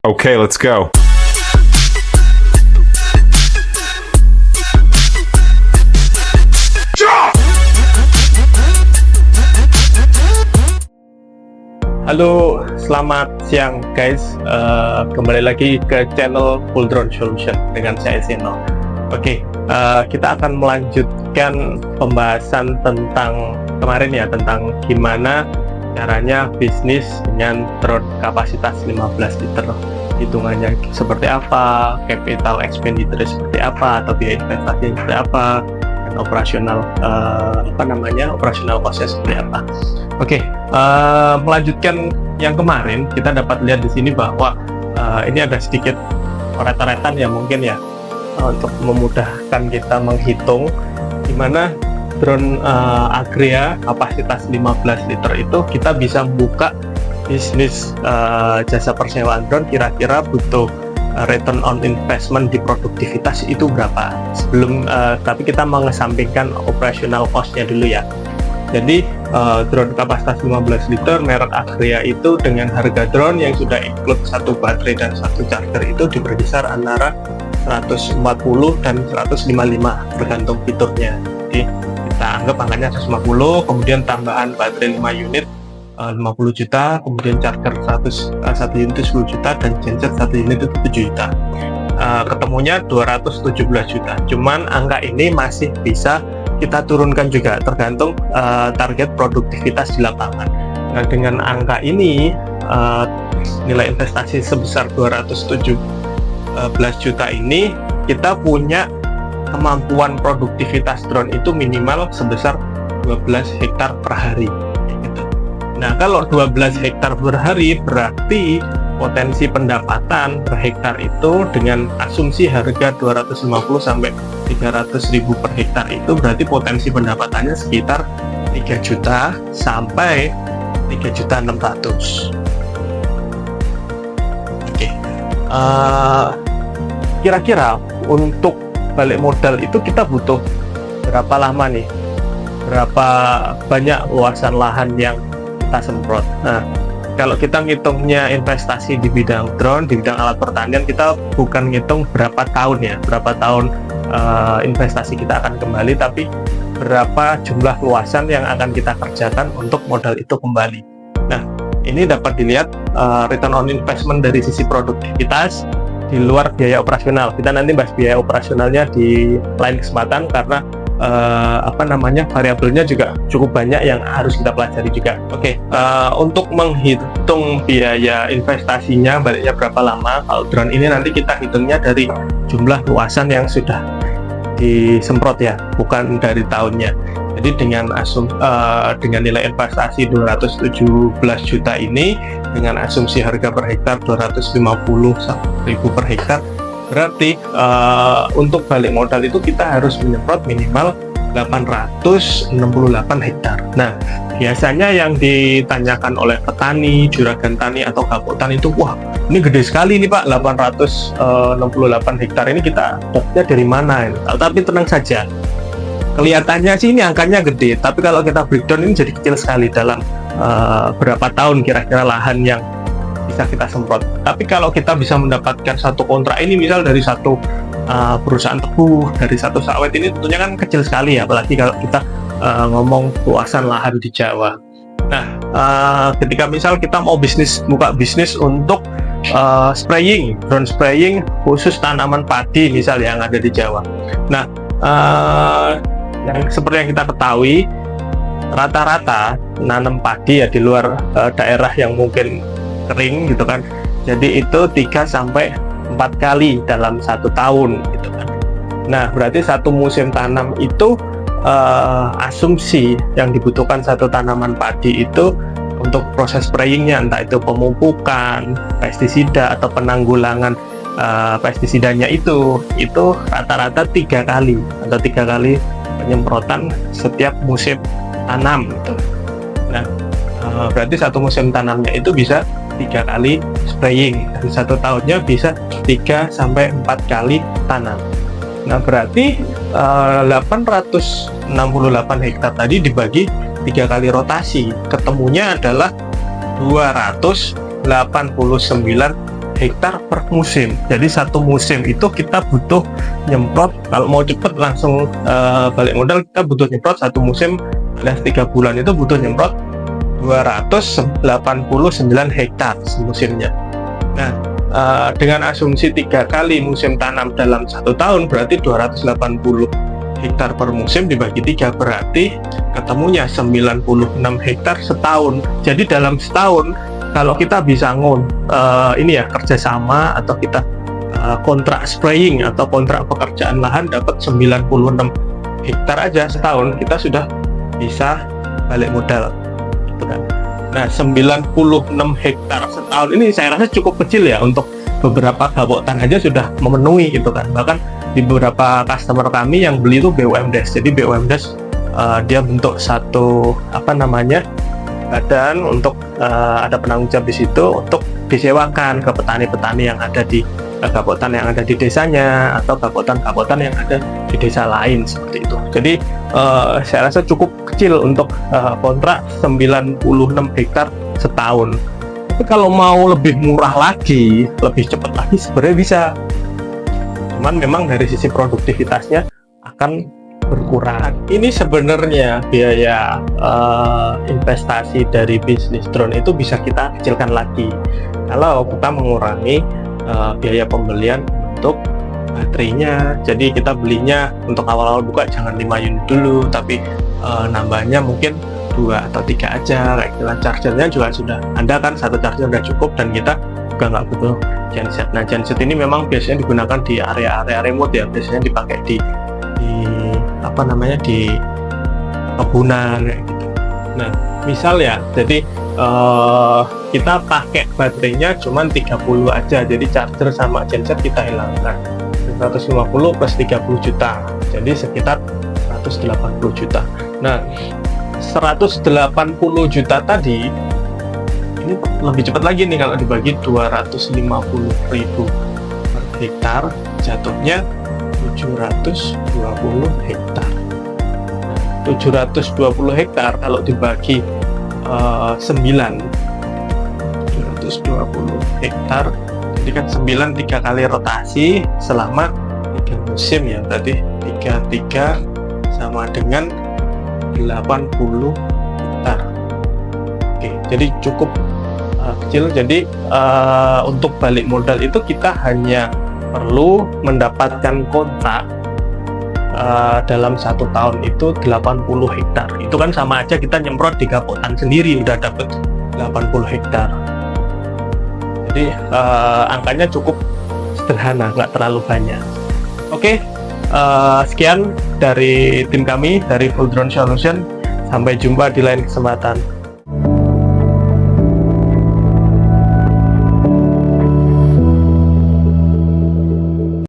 Okay, let's go. Halo, selamat siang guys. Kembali lagi ke channel Full Drone Solution dengan saya Seno. Oke, kita akan melanjutkan pembahasan tentang kemarin ya, tentang gimana caranya bisnis dengan drone kapasitas 15 liter. Hitungannya seperti apa, capital expenditure seperti apa, atau biaya investasi seperti apa, dan operasional operasional costnya seperti apa. Oke, melanjutkan yang kemarin, kita dapat lihat di sini bahwa ini ada sedikit coret-coretan ya mungkin ya, untuk memudahkan kita menghitung gimana drone Agrea kapasitas 15 liter itu kita bisa buka bisnis jasa persewaan drone. Kira-kira butuh return on investment di produktivitas itu berapa sebelum tapi kita mengesampingkan operational cost-nya dulu ya. Jadi drone kapasitas 15 liter merek Agrea itu dengan harga drone yang sudah include satu baterai dan satu charger itu berkisar antara 140 dan 155 tergantung fiturnya. Jadi kita anggap angkanya 150, kemudian tambahan baterai 5 unit 50 juta, kemudian charger 1 unit 10 juta, dan genset 1 unit itu 7 juta. Ketemunya 217 juta. Cuman angka ini masih bisa kita turunkan juga tergantung target produktivitas di lapangan. Nah, dengan angka ini nilai investasi sebesar 217 juta ini kita punya kemampuan produktivitas drone itu minimal sebesar 12 hektar per hari gitu. Nah, kalau 12 hektar per hari berarti potensi pendapatan per hektar itu dengan asumsi harga 250 sampai 300 ribu per hektar itu berarti potensi pendapatannya sekitar 3 juta sampai 3.600.000. Oke. Kira-kira untuk balik modal itu kita butuh berapa lama nih? Berapa banyak luasan lahan yang kita semprot? Nah, kalau kita ngitungnya investasi di bidang drone, di bidang alat pertanian, kita bukan ngitung berapa tahun ya, berapa tahun investasi kita akan kembali, tapi berapa jumlah luasan yang akan kita kerjakan untuk modal itu kembali. Nah, ini dapat dilihat return on investment dari sisi produktivitas di luar biaya operasional. Kita nanti bahas biaya operasionalnya di lain kesempatan karena variabelnya juga cukup banyak yang harus kita pelajari juga. Oke, untuk menghitung biaya investasinya baliknya berapa lama, kalau drone ini nanti kita hitungnya dari jumlah luasan yang sudah disemprot ya, bukan dari tahunnya. Jadi dengan nilai investasi 217 juta ini, dengan asumsi harga per hektar 250.000 per hektar, berarti untuk balik modal itu kita harus menyemprot minimal 868 hektar. Nah, biasanya yang ditanyakan oleh petani, juragan tani atau gabuk tani itu, wah ini gede sekali nih Pak, 868 hektar ini kita dapatnya dari mana? Tapi tenang saja, kelihatannya sih ini angkanya gede, tapi kalau kita breakdown ini jadi kecil sekali dalam berapa tahun kira-kira lahan yang bisa kita semprot. Tapi kalau kita bisa mendapatkan satu kontrak ini misal dari satu perusahaan tebu, dari satu sawit, ini tentunya kan kecil sekali ya, apalagi kalau kita ngomong luasan lahan di Jawa. Nah, ketika misal kita mau buka bisnis untuk spraying, drone spraying khusus tanaman padi misal yang ada di Jawa. Nah, yang seperti yang kita ketahui, rata-rata nanam padi ya di luar daerah yang mungkin kering gitu kan, jadi itu 3-4 kali dalam 1 tahun gitu kan. Nah, berarti satu musim tanam itu asumsi yang dibutuhkan satu tanaman padi itu untuk proses sprayingnya, entah itu pemupukan, pestisida atau penanggulangan pestisidanya itu rata-rata 3 kali atau 3 kali penyemprotan setiap musim tanam gitu. Nah, berarti satu musim tanamnya itu bisa 3 kali spraying, dan 1 tahunnya bisa 3-4 kali tanam. Nah, berarti 868 hektar tadi dibagi 3 kali rotasi, ketemunya adalah 289 hektar per musim. Jadi satu musim itu kita butuh nyemprot, kalau mau cepet langsung balik modal, kita butuh nyemprot satu musim alias 3 bulan itu butuh nyemprot 289 hektar semusimnya. Nah, dengan asumsi 3 kali musim tanam dalam 1 tahun berarti 280 hektar per musim dibagi 3 berarti ketemunya 96 hektar setahun. Jadi dalam setahun kalau kita bisa kerjasama atau kita kontrak spraying atau kontrak pekerjaan lahan dapat 96 hektar aja setahun, kita sudah bisa balik modal gitu kan. Nah, 96 hektar setahun ini saya rasa cukup kecil ya, untuk beberapa gabotan aja sudah memenuhi gitu kan. Bahkan di beberapa customer kami yang beli itu BUMDes. Jadi BUMDes dia bentuk satu badan untuk ada penanggung jawab di situ untuk disewakan ke petani-petani yang ada di gabotan yang ada di desanya atau gabotan-gabotan yang ada di desa lain seperti itu. Jadi saya rasa cukup kecil untuk kontrak 96 hektar setahun. Tapi kalau mau lebih murah lagi, lebih cepat lagi sebenarnya bisa. Cuman memang dari sisi produktivitasnya akan berkurang. Ini sebenarnya biaya investasi dari bisnis drone itu bisa kita kecilkan lagi kalau kita mengurangi biaya pembelian untuk baterainya. Jadi kita belinya untuk awal-awal buka jangan 5 unit dulu, tapi nambahnya mungkin 2 atau 3 aja kayak gitu. Chargernya juga sudah ada kan, satu charger udah cukup dan kita juga nggak butuh genset. Nah, genset ini memang biasanya digunakan di area-area remote ya, biasanya dipakai di kebunan kayak gitu. Nah, misal ya, jadi kita pakai baterainya cuman 30 aja, jadi charger sama genset kita hilangkan. 150 plus 30 juta, jadi sekitar 180 juta. Nah, 180 juta tadi ini lebih cepat lagi nih kalau dibagi 250.000 per hektar, jatuhnya 720 hektar. 720 hektar kalau dibagi 9, 720 hektar, jadi kan 9 3 kali rotasi selama 3 musim ya, berarti 3 sama dengan 80 hektar. Oke, jadi cukup kecil. Jadi untuk balik modal itu kita hanya perlu mendapatkan kontrak dalam 1 tahun itu 80 hektar. Itu kan sama aja kita nyemprot di gabotan sendiri udah dapat 80 hektar. Jadi angkanya cukup sederhana, nggak terlalu banyak. Oke, sekian dari tim kami dari Full Drone Solution. Sampai jumpa di lain kesempatan.